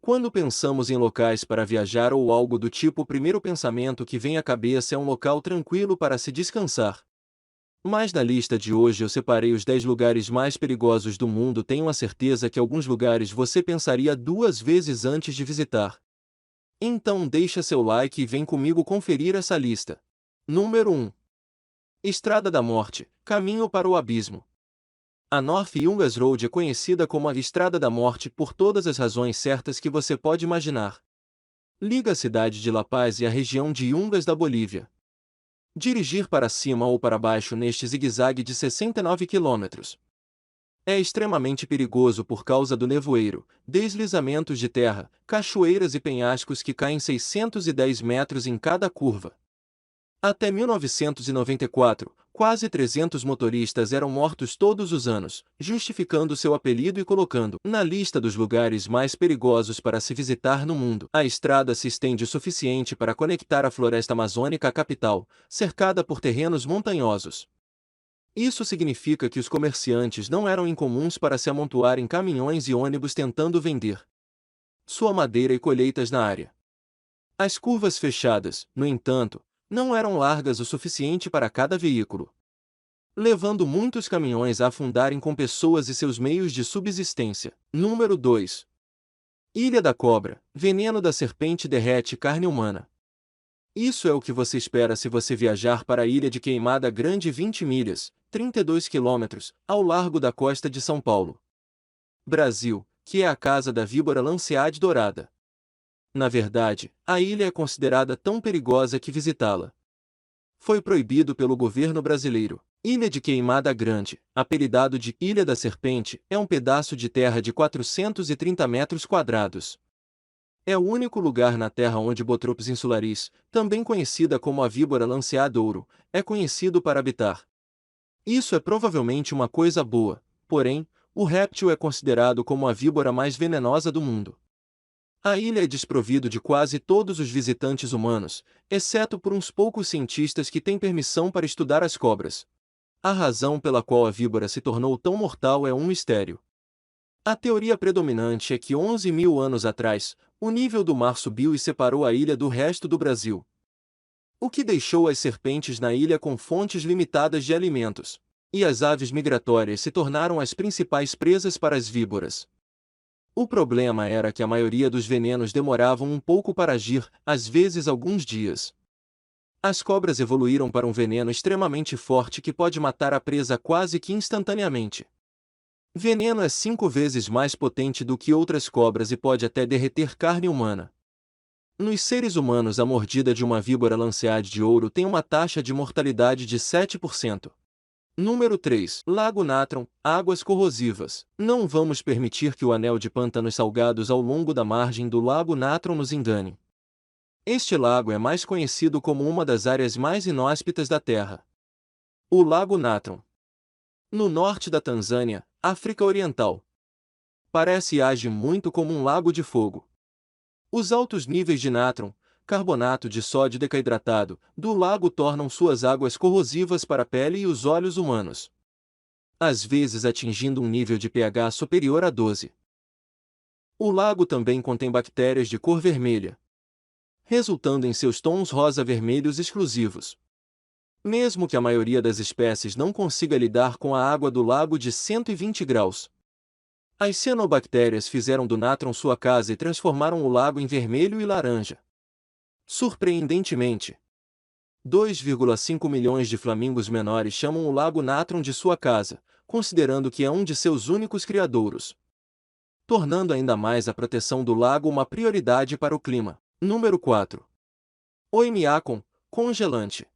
Quando pensamos em locais para viajar ou algo do tipo, o primeiro pensamento que vem à cabeça é um local tranquilo para se descansar. Mas na lista de hoje eu separei os 10 lugares mais perigosos do mundo. Tenho a certeza que alguns lugares você pensaria duas vezes antes de visitar. Então deixa seu like e vem comigo conferir essa lista. Número 1. Estrada da Morte, caminho para o abismo. A North Yungas Road é conhecida como a Estrada da Morte por todas as razões certas que você pode imaginar. Liga a cidade de La Paz e a região de Yungas da Bolívia. Dirigir para cima ou para baixo neste zigue-zague de 69 quilômetros é extremamente perigoso por causa do nevoeiro, deslizamentos de terra, cachoeiras e penhascos que caem 610 metros em cada curva. Até 1994, quase 300 motoristas eram mortos todos os anos, justificando seu apelido e colocando na lista dos lugares mais perigosos para se visitar no mundo. A estrada se estende o suficiente para conectar a floresta amazônica à capital, cercada por terrenos montanhosos. Isso significa que os comerciantes não eram incomuns para se amontoar em caminhões e ônibus tentando vender sua madeira e colheitas na área. As curvas fechadas, no entanto, não eram largas o suficiente para cada veículo, levando muitos caminhões a afundarem com pessoas e seus meios de subsistência. Número 2. Ilha da Cobra, veneno da serpente derrete carne humana. Isso é o que você espera se você viajar para a Ilha de Queimada Grande, 20 milhas, 32 quilômetros, ao largo da costa de São Paulo, Brasil, que é a casa da víbora lanceade dourada. Na verdade, a ilha é considerada tão perigosa que visitá-la foi proibido pelo governo brasileiro. Ilha de Queimada Grande, apelidado de Ilha da Serpente, é um pedaço de terra de 430 metros quadrados. É o único lugar na Terra onde Bothrops insularis, também conhecida como a víbora lanceada ouro, é conhecido para habitar. Isso é provavelmente uma coisa boa, porém, o réptil é considerado como a víbora mais venenosa do mundo. A ilha é desprovido de quase todos os visitantes humanos, exceto por uns poucos cientistas que têm permissão para estudar as cobras. A razão pela qual a víbora se tornou tão mortal é um mistério. A teoria predominante é que 11 mil anos atrás, o nível do mar subiu e separou a ilha do resto do Brasil, o que deixou as serpentes na ilha com fontes limitadas de alimentos, e as aves migratórias se tornaram as principais presas para as víboras. O problema era que a maioria dos venenos demoravam um pouco para agir, às vezes alguns dias. As cobras evoluíram para um veneno extremamente forte que pode matar a presa quase que instantaneamente. Veneno é 5 vezes mais potente do que outras cobras e pode até derreter carne humana. Nos seres humanos, a mordida de uma víbora lanceade de ouro tem uma taxa de mortalidade de 7%. Número 3. Lago Natron, águas corrosivas. Não vamos permitir que o anel de pântanos salgados ao longo da margem do Lago Natron nos engane. Este lago é mais conhecido como uma das áreas mais inóspitas da Terra. O Lago Natron, no norte da Tanzânia, África Oriental, parece e age muito como um lago de fogo. Os altos níveis de natron, carbonato de sódio decaidratado, do lago tornam suas águas corrosivas para a pele e os olhos humanos, às vezes atingindo um nível de pH superior a 12. O lago também contém bactérias de cor vermelha, resultando em seus tons rosa-vermelhos exclusivos. Mesmo que a maioria das espécies não consiga lidar com a água do lago de 120 graus, as cianobactérias fizeram do natron sua casa e transformaram o lago em vermelho e laranja. Surpreendentemente, 2,5 milhões de flamingos menores chamam o Lago Natron de sua casa, considerando que é um de seus únicos criadouros, tornando ainda mais a proteção do lago uma prioridade para o clima. Número 4. Oymyakon, congelante.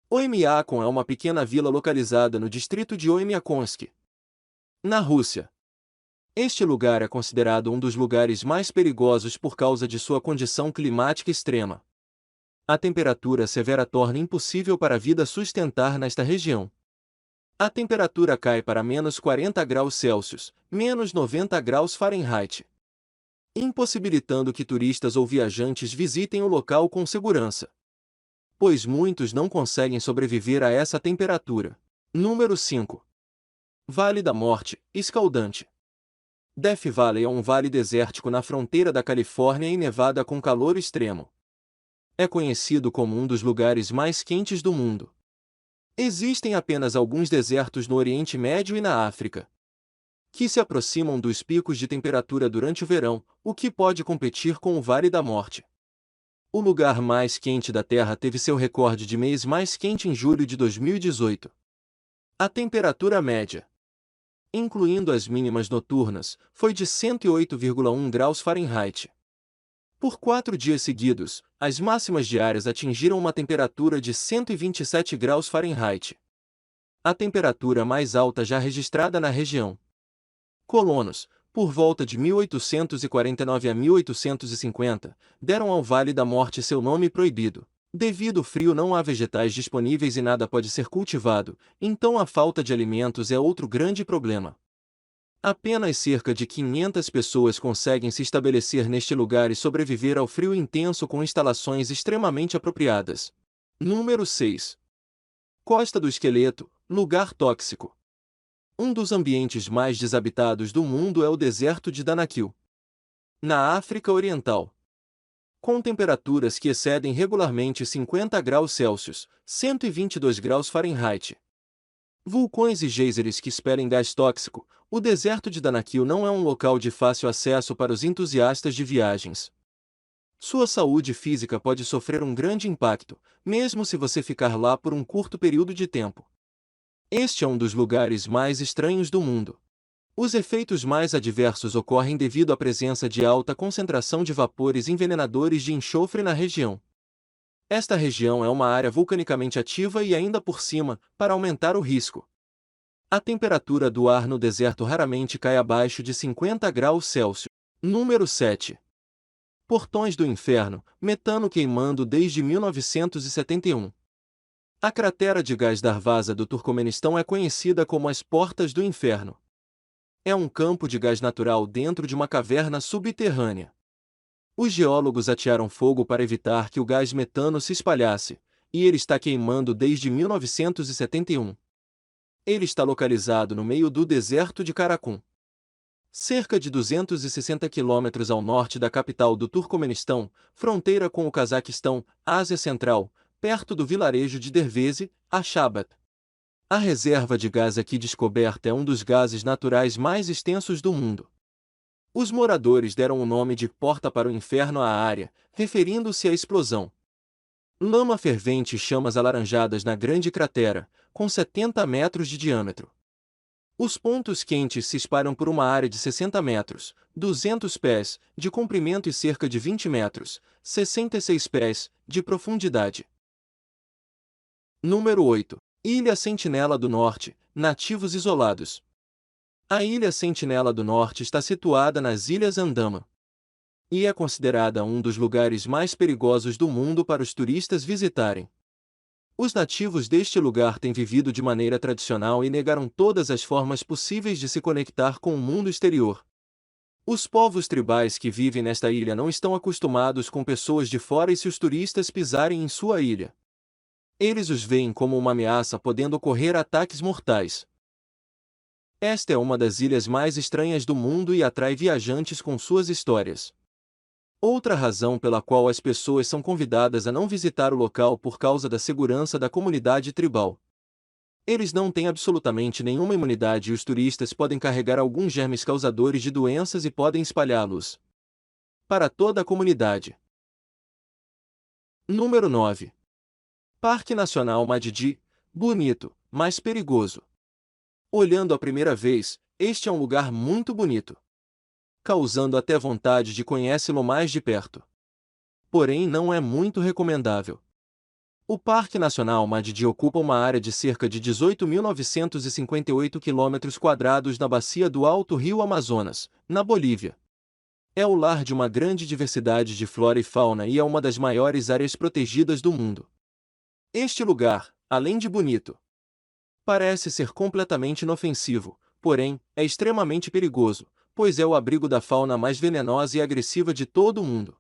Oymyakon é uma pequena vila localizada no distrito de Oymyakonsk, na Rússia. Este lugar é considerado um dos lugares mais perigosos por causa de sua condição climática extrema. A temperatura severa torna impossível para a vida sustentar nesta região. A temperatura cai para menos 40 graus Celsius, menos 90 graus Fahrenheit, impossibilitando que turistas ou viajantes visitem o local com segurança, pois muitos não conseguem sobreviver a essa temperatura. Número 5. Vale da Morte, escaldante. Death Valley é um vale desértico na fronteira da Califórnia e Nevada com calor extremo. É conhecido como um dos lugares mais quentes do mundo. Existem apenas alguns desertos no Oriente Médio e na África, que se aproximam dos picos de temperatura durante o verão, o que pode competir com o Vale da Morte. O lugar mais quente da Terra teve seu recorde de mês mais quente em julho de 2018. A temperatura média, incluindo as mínimas noturnas, foi de 108,1 graus Fahrenheit. Por 4 dias seguidos, as máximas diárias atingiram uma temperatura de 127 graus Fahrenheit. A temperatura mais alta já registrada na região. Colonos, por volta de 1849 a 1850, deram ao Vale da Morte seu nome proibido. Devido ao frio não há vegetais disponíveis e nada pode ser cultivado, então a falta de alimentos é outro grande problema. Apenas cerca de 500 pessoas conseguem se estabelecer neste lugar e sobreviver ao frio intenso com instalações extremamente apropriadas. Número 6. Costa do Esqueleto, lugar tóxico. Um dos ambientes mais desabitados do mundo é o deserto de Danakil, na África Oriental. Com temperaturas que excedem regularmente 50 graus Celsius, 122 graus Fahrenheit. Vulcões e geysers que expelem gás tóxico, o deserto de Danakil não é um local de fácil acesso para os entusiastas de viagens. Sua saúde física pode sofrer um grande impacto, mesmo se você ficar lá por um curto período de tempo. Este é um dos lugares mais estranhos do mundo. Os efeitos mais adversos ocorrem devido à presença de alta concentração de vapores envenenadores de enxofre na região. Esta região é uma área vulcanicamente ativa e ainda por cima, para aumentar o risco. A temperatura do ar no deserto raramente cai abaixo de 50 graus Celsius. Número 7. Portões do Inferno, metano queimando desde 1971. A cratera de gás Darvaza do Turcomenistão é conhecida como as Portas do Inferno. É um campo de gás natural dentro de uma caverna subterrânea. Os geólogos atearam fogo para evitar que o gás metano se espalhasse, e ele está queimando desde 1971. Ele está localizado no meio do deserto de Karakum, cerca de 260 quilômetros ao norte da capital do Turcomenistão, fronteira com o Cazaquistão, Ásia Central, perto do vilarejo de Derveze, Ashabat. A reserva de gás aqui descoberta é um dos gases naturais mais extensos do mundo. Os moradores deram o nome de Porta para o Inferno à área, referindo-se à explosão. Lama fervente e chamas alaranjadas na grande cratera, com 70 metros de diâmetro. Os pontos quentes se espalham por uma área de 60 metros, 200 pés, de comprimento e cerca de 20 metros, 66 pés, de profundidade. Número 8. Ilha Sentinela do Norte, nativos isolados. A Ilha Sentinela do Norte está situada nas Ilhas Andaman e é considerada um dos lugares mais perigosos do mundo para os turistas visitarem. Os nativos deste lugar têm vivido de maneira tradicional e negaram todas as formas possíveis de se conectar com o mundo exterior. Os povos tribais que vivem nesta ilha não estão acostumados com pessoas de fora e se os turistas pisarem em sua ilha, eles os veem como uma ameaça, podendo ocorrer ataques mortais. Esta é uma das ilhas mais estranhas do mundo e atrai viajantes com suas histórias. Outra razão pela qual as pessoas são convidadas a não visitar o local por causa da segurança da comunidade tribal. Eles não têm absolutamente nenhuma imunidade e os turistas podem carregar alguns germes causadores de doenças e podem espalhá-los para toda a comunidade. Número 9. Parque Nacional Madidi, bonito, mas perigoso. Olhando à primeira vez, este é um lugar muito bonito, causando até vontade de conhecê-lo mais de perto. Porém, não é muito recomendável. O Parque Nacional Madidi ocupa uma área de cerca de 18.958 km² na bacia do Alto Rio Amazonas, na Bolívia. É o lar de uma grande diversidade de flora e fauna e é uma das maiores áreas protegidas do mundo. Este lugar, além de bonito, parece ser completamente inofensivo, porém, é extremamente perigoso, pois é o abrigo da fauna mais venenosa e agressiva de todo o mundo.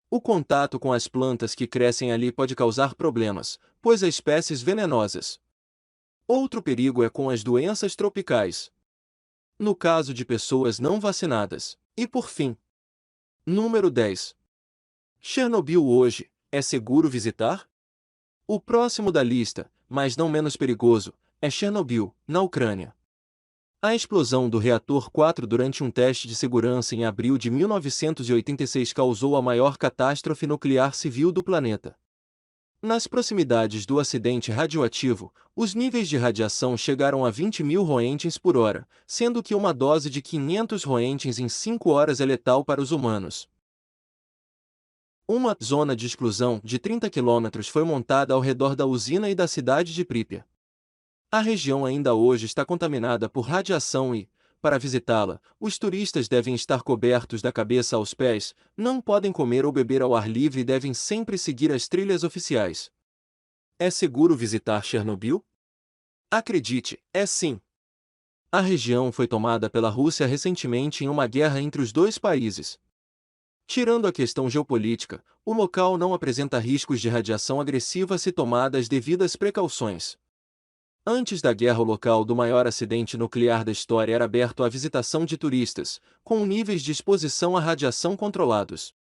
O contato com as plantas que crescem ali pode causar problemas, pois há espécies venenosas. Outro perigo é com as doenças tropicais. no caso de pessoas não vacinadas. E por fim, número 10. Chernobyl hoje, é seguro visitar? O próximo da lista, mas não menos perigoso, é Chernobyl, na Ucrânia. A explosão do reator 4 durante um teste de segurança em abril de 1986 causou a maior catástrofe nuclear civil do planeta. Nas proximidades do acidente radioativo, os níveis de radiação chegaram a 20.000 roentgens por hora, sendo que uma dose de 500 roentgens em 5 horas é letal para os humanos. Uma zona de exclusão de 30 quilômetros foi montada ao redor da usina e da cidade de Pripyat. A região ainda hoje está contaminada por radiação e, para visitá-la, os turistas devem estar cobertos da cabeça aos pés, não podem comer ou beber ao ar livre e devem sempre seguir as trilhas oficiais. É seguro visitar Chernobyl? Acredite, é sim. A região foi tomada pela Rússia recentemente em uma guerra entre os dois países. Tirando a questão geopolítica, o local não apresenta riscos de radiação agressiva se tomadas as devidas precauções. Antes da guerra, o local do maior acidente nuclear da história era aberto à visitação de turistas, com níveis de exposição à radiação controlados.